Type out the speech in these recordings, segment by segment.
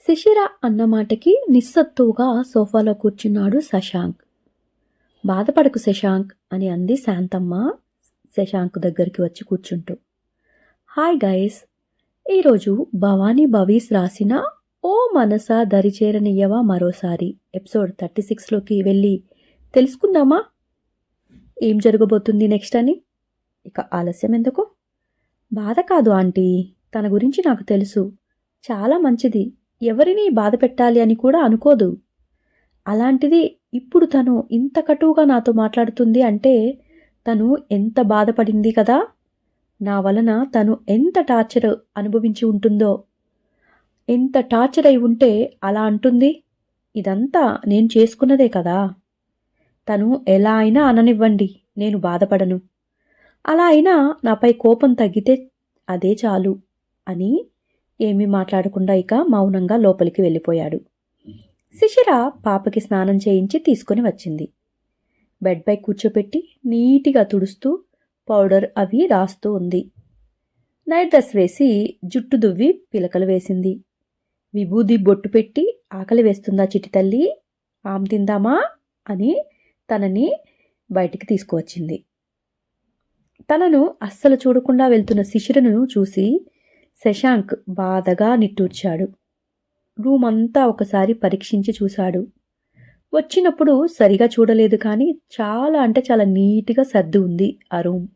శిశిర అన్న మాటకి నిస్సత్తువుగా సోఫాలో కూర్చున్నాడు శశాంక్. బాధపడకు శశాంక్ అని అంది శాంతమ్మ శశాంక్ దగ్గరికి వచ్చి కూర్చుంటూ. హాయ్ గైస్, ఈరోజు భవానీ భవీస్ రాసిన ఓ మనసా దరిచేరనియ్యవా మరోసారి ఎపిసోడ్ 36లోకి వెళ్ళి తెలుసుకుందామా ఏం జరగబోతుంది నెక్స్ట్ అని. ఇక ఆలస్యం ఎందుకు? బాధ కాదు ఆంటీ, తన గురించి నాకు తెలుసు, చాలా మంచిది, ఎవరిని బాధ పెట్టాలి అని కూడా అనుకోదు. అలాంటిది ఇప్పుడు తను ఇంత కటువుగా నాతో మాట్లాడుతుంది అంటే తను ఎంత బాధపడింది కదా. నా వలన తను ఎంత టార్చర్ అనుభవించి ఉంటుందో, ఎంత టార్చర్ అయి ఉంటే అలా అంటుంది. ఇదంతా నేను చేసుకున్నదే కదా. తను ఎలా అయినా అననివ్వండి, నేను బాధపడను. అలా అయినా నాపై కోపం తగ్గితే అదే చాలు అని ఏమీ మాట్లాడకుండా ఇక మౌనంగా లోపలికి వెళ్ళిపోయాడు. శిశిర పాపకి స్నానం చేయించి తీసుకుని వచ్చింది. బెడ్పై కూర్చోపెట్టి నీటిగా తుడుస్తూ పౌడర్ అవి రాస్తూ ఉంది. నైట్ డ్రెస్ వేసి జుట్టు దువ్వి పిలకలు వేసింది. విభూది బొట్టు పెట్టి ఆకలి వేస్తుందా చిటి తల్లి, ఆమె తిందామా అని తనని బయటికి తీసుకువచ్చింది. తనను అస్సలు చూడకుండా వెళ్తున్న శిశిరను చూసి శశాంక్ బాధగా నిట్టూర్చాడు. రూమ్ అంతా ఒకసారి పరీక్షించి చూశాడు. వచ్చినప్పుడు సరిగా చూడలేదు కానీ చాలా అంటే చాలా నీట్గా సర్ది ఉంది ఆ రూమ్.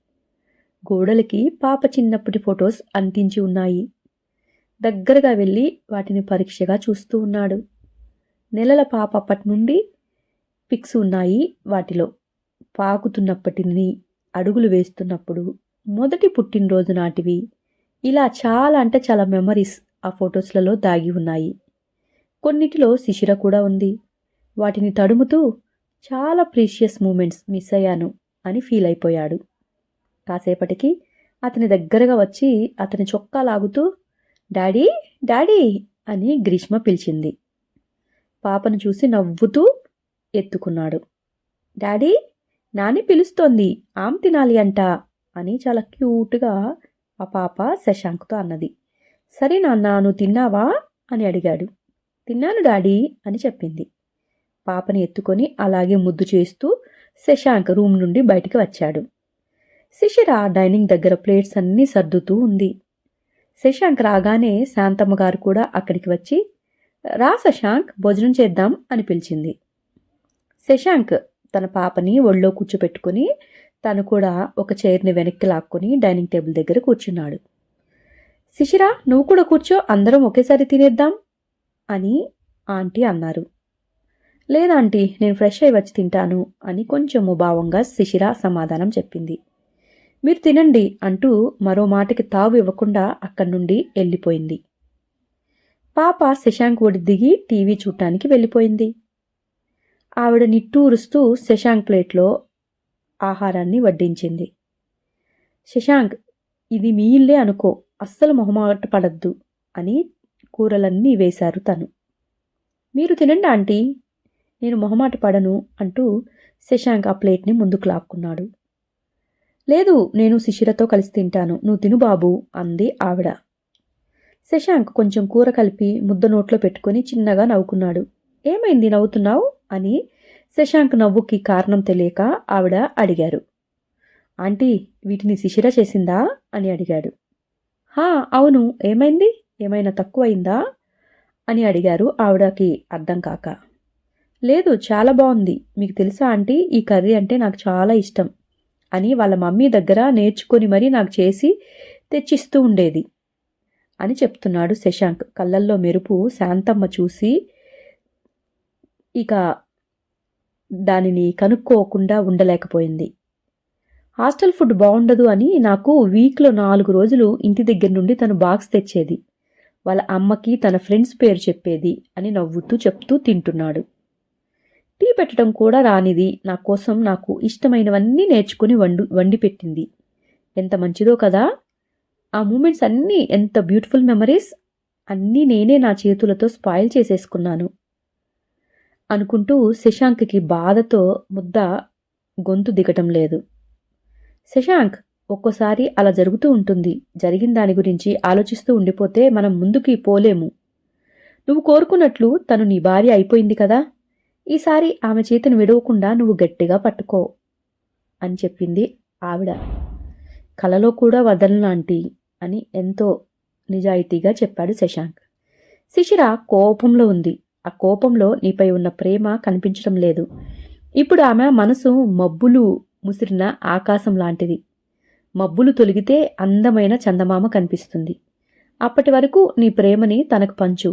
గోడలకి పాప చిన్నప్పటి ఫొటోస్ అంటించి ఉన్నాయి. దగ్గరగా వెళ్ళి వాటిని పరీక్షగా చూస్తూ ఉన్నాడు. నెలల పాప అప్పటి నుండి పిక్స్ ఉన్నాయి. వాటిలో పాకుతున్నప్పటిని, అడుగులు వేస్తున్నప్పుడు, మొదటి పుట్టినరోజు నాటివి, ఇలా చాలా అంటే చాలా మెమరీస్ ఆ ఫొటోస్లలో దాగి ఉన్నాయి. కొన్నిటిలో శిశిర కూడా ఉంది. వాటిని తడుముతూ చాలా ప్రీషియస్ మూమెంట్స్ మిస్ అయ్యాను అని ఫీల్ అయిపోయాడు. కాసేపటికి అతని దగ్గరగా వచ్చి అతని చొక్కా లాగుతూ డాడీ డాడీ అని గ్రీష్మ పిలిచింది. పాపను చూసి నవ్వుతూ ఎత్తుకున్నాడు. డాడీ, నాని పిలుస్తోంది, ఆమె తినాలి అంట అని చాలా క్యూట్గా ఆ పాప శశాంక్తో అన్నది. సరే నాన్న, నువ్వు తిన్నావా అని అడిగాడు. తిన్నాను డాడీ అని చెప్పింది. పాపని ఎత్తుకొని అలాగే ముద్దు చేస్తూ శశాంక్ రూమ్ నుండి బయటికి వచ్చాడు. శిశిర డైనింగ్ దగ్గర ప్లేట్స్ అన్నీ సర్దుతూ ఉంది. శశాంక్ రాగానే శాంతమ్మ గారు కూడా అక్కడికి వచ్చి రా శశాంక్, భోజనం చేద్దాం అని పిలిచింది. శశాంక్ తన పాపని ఒళ్ళో కూర్చోపెట్టుకుని తను కూడా ఒక చైర్ని వెనక్కి లాక్కొని డైనింగ్ టేబుల్ దగ్గర కూర్చున్నాడు. శిశిర, నువ్వు కూడా కూర్చో, అందరం ఒకేసారి తినేద్దాం అని ఆంటీ అన్నారు. లేదాంటీ, నేను ఫ్రెష్ అయి వచ్చి తింటాను అని కొంచెం ముభావంగా శిశిర సమాధానం చెప్పింది. మీరు తినండి అంటూ మరో మాటకి తావు ఇవ్వకుండా అక్కడి నుండి వెళ్ళిపోయింది. పాప శశాంక్ ఒడి దిగి టీవీ చూడటానికి వెళ్ళిపోయింది. ఆవిడ నిట్టూరుస్తూ శశాంక్ ప్లేట్లో ఆహారాన్ని వడ్డించింది. శశాంక్, ఇది మీ ఇల్లే అనుకో, అస్సలు మొహమాట పడద్దు అని కూరలన్నీ వేశారు తను. మీరు తినండి ఆంటీ, నేను మొహమాట పడను అంటూ శశాంక్ ఆ ప్లేట్ని ముందుకు లాక్కున్నాడు. లేదు, నేను శిశిరతో కలిసి తింటాను, నువ్వు తిను బాబు అంది ఆవిడ. శశాంక్ కొంచెం కూర కలిపి ముద్ద నోట్లో పెట్టుకుని చిన్నగా నవ్వుకున్నాడు. ఏమైంది నవ్వుతున్నావు అని శశాంక్ నవ్వుకి కారణం తెలియక ఆవిడ అడిగారు. ఆంటీ, వీటిని శిశిర చేసిందా అని అడిగాడు. హా అవును, ఏమైంది, ఏమైనా తక్కువైందా అని అడిగారు ఆవిడకి అర్థం కాక. లేదు, చాలా బాగుంది, మీకు తెలుసా ఆంటీ, ఈ కర్రీ అంటే నాకు చాలా ఇష్టం అని వాళ్ళ మమ్మీ దగ్గర నేర్చుకొని మరీ నాకు చేసి తెచ్చిస్తూ ఉండేది అని చెప్తున్నాడు శశాంక్. కళ్ళల్లో మెరుపు శాంతమ్మ చూసి ఇక దానిని కనుక్కోకుండా ఉండలేకపోయింది. హాస్టల్ ఫుడ్ బాగుండదు అని నాకు వీక్లో 4 రోజులు ఇంటి దగ్గర నుండి తను బాక్స్ తెచ్చేది, వాళ్ళ అమ్మకి తన ఫ్రెండ్స్ పేరు చెప్పేది అని నవ్వుతూ చెప్తూ తింటున్నాడు. టీ పెట్టడం కూడా రానిది నా కోసం నాకు ఇష్టమైనవన్నీ నేర్చుకుని వండి పెట్టింది. ఎంత మంచిదో కదా. ఆ మూమెంట్స్ అన్నీ ఎంత బ్యూటిఫుల్ మెమరీస్, అన్నీ నేనే నా చేతులతో స్పాయిల్ చేసేసుకున్నాను అనుకుంటూ శశాంక్కి బాధతో ముద్ద గొంతు దిగటం లేదు. శశాంక్, ఒక్కోసారి అలా జరుగుతూ ఉంటుంది. జరిగిన దాని గురించి ఆలోచిస్తూ ఉండిపోతే మనం ముందుకి పోలేము. నువ్వు కోరుకున్నట్లు తను నీ భార్య అయిపోయింది కదా, ఈసారి ఆమె చేతిని విడవకుండా నువ్వు గట్టిగా పట్టుకో అని చెప్పింది ఆవిడ. కలలో కూడా వదలనాంటీ అని ఎంతో నిజాయితీగా చెప్పాడు శశాంక్. శిశిర కోపంలో ఉంది. ఆ కోపంలో నీపై ఉన్న ప్రేమ కనిపించడం లేదు. ఇప్పుడు ఆమె మనసు మబ్బులు ముసిరిన ఆకాశం లాంటిది. మబ్బులు తొలగితే అందమైన చందమామ కనిపిస్తుంది. అప్పటి వరకు నీ ప్రేమని తనకు పంచు.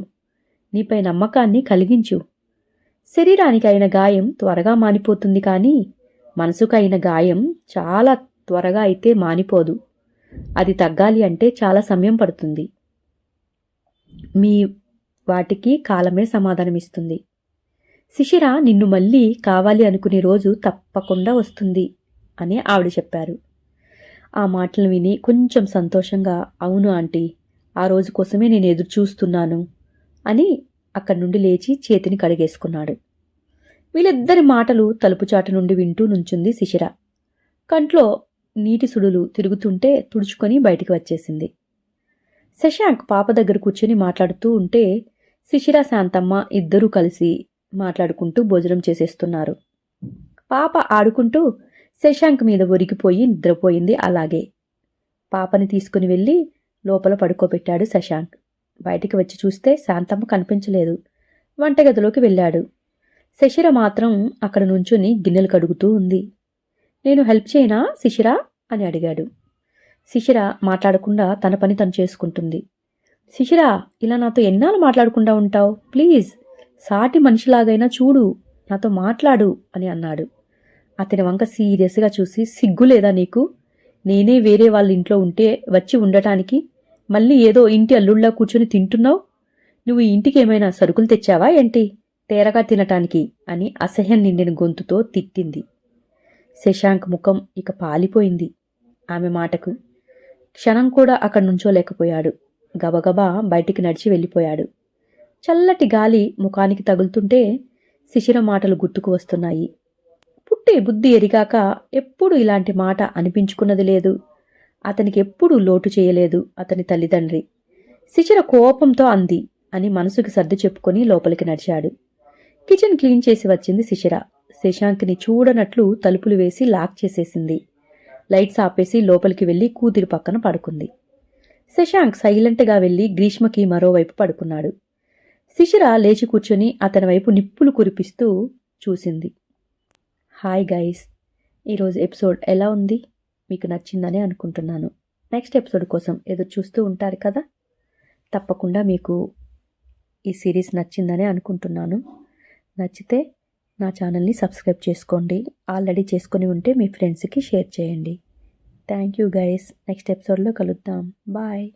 నీపై నమ్మకాన్ని కలిగించు. శరీరానికి అయిన గాయం త్వరగా మానిపోతుంది, కానీ మనసుకు అయిన గాయం చాలా త్వరగా అయితే మానిపోదు. అది తగ్గాలి అంటే చాలా సమయం పడుతుంది. మీ వాటికి కాలమే సమాధానమిస్తుంది. శిశిర నిన్ను మళ్ళీ కావాలి అనుకునే రోజు తప్పకుండా వస్తుంది అని ఆవిడ చెప్పారు. ఆ మాటలు విని కొంచెం సంతోషంగా, అవును ఆంటీ, ఆ రోజు కోసమే నేను ఎదురు చూస్తున్నాను అని అక్కడి నుండి లేచి చేతిని కడిగేసుకున్నాడు. వీళ్ళిద్దరి మాటలు తలుపుచాటు నుండి వింటూ నుంచుంది శిశిర. కంట్లో నీటి సుడులు తిరుగుతుంటే తుడుచుకొని బయటికి వచ్చేసింది. శశాంక్ పాప దగ్గర కూర్చొని మాట్లాడుతూ ఉంటే శిశిర, శాంతమ్మ ఇద్దరూ కలిసి మాట్లాడుకుంటూ భోజనం చేసేస్తున్నారు. పాప ఆడుకుంటూ శశాంక్ మీద ఒరిగిపోయి నిద్రపోయింది. అలాగే పాపని తీసుకుని వెళ్ళి లోపల పడుకోబెట్టాడు శశాంక్. బయటికి వచ్చి చూస్తే శాంతమ్మ కనిపించలేదు. వంటగదిలోకి వెళ్ళాడు. శశిర మాత్రం అక్కడ నుంచుని గిన్నెలు కడుగుతూ ఉంది. నేను హెల్ప్ చేయనా శిశిర అని అడిగాడు. శిశిర మాట్లాడకుండా తన పని తను చేసుకుంటుంది. శిశిర, ఇలా నాతో ఎన్నాళ్ళు మాట్లాడకుండా ఉంటావు? ప్లీజ్ సాటి మనిషిలాగైనా చూడు, నాతో మాట్లాడు అని అన్నాడు. అతని వంక సీరియస్గా చూసి, సిగ్గు లేదా నీకు? నేనే వేరే వాళ్ళ ఇంట్లో ఉంటే వచ్చి ఉండటానికి మళ్ళీ ఏదో ఇంటి అల్లుళ్ళా కూర్చొని తింటున్నావు? నువ్వు ఈ ఇంటికి ఏమైనా సరుకులు తెచ్చావా ఏంటి, తేరగా తినటానికి అని అసహ్యం నిండిన గొంతుతో తిట్టింది. శశాంక్ ముఖం ఇక పాలిపోయింది ఆమె మాటకు. క్షణం కూడా అక్కడి నుంచోలేకపోయాడు. గబగబా బయటికి నడిచి వెళ్ళిపోయాడు. చల్లటి గాలి ముఖానికి తగులుతుంటే శిశిర మాటలు గుర్తుకు వస్తున్నాయి. పుట్టి బుద్ధి ఎరిగాక ఎప్పుడు ఇలాంటి మాట అనిపించుకున్నది లేదు. అతనికి ఎప్పుడూ లోటు చేయలేదు అతని తల్లిదండ్రి. శిశిర కోపంతో అంది అని మనసుకి సర్ది చెప్పుకొని లోపలికి నడిచాడు. కిచెన్ క్లీన్ చేసి వచ్చింది శిశిర. శశాంక్ని చూడనట్లు తలుపులు వేసి లాక్ చేసేసింది. లైట్స్ ఆపేసి లోపలికి వెళ్లి కూతురి పక్కన పడుకుంది. శశాంక్ సైలెంట్గా వెళ్లి గ్రీష్మకి మరోవైపు పడుకున్నాడు. శిశిర లేచి కూర్చొని అతని వైపు నిప్పులు కురిపిస్తూ చూసింది. హాయ్ గైస్, ఈరోజు ఎపిసోడ్ ఎలా ఉంది? మీకు నచ్చిందని అనుకుంటున్నాను. నెక్స్ట్ ఎపిసోడ్ కోసం ఎదురు చూస్తూ ఉంటారు కదా. తప్పకుండా మీకు ఈ సిరీస్ నచ్చిందని అనుకుంటున్నాను. నచ్చితే నా ఛానల్ని సబ్స్క్రైబ్ చేసుకోండి. ఆల్రెడీ చేసుకొని ఉంటే మీ ఫ్రెండ్స్కి షేర్ చేయండి. Thank you guys. నెక్స్ట్ ఎపిసోడ్లో కలుద్దాం. బాయ్.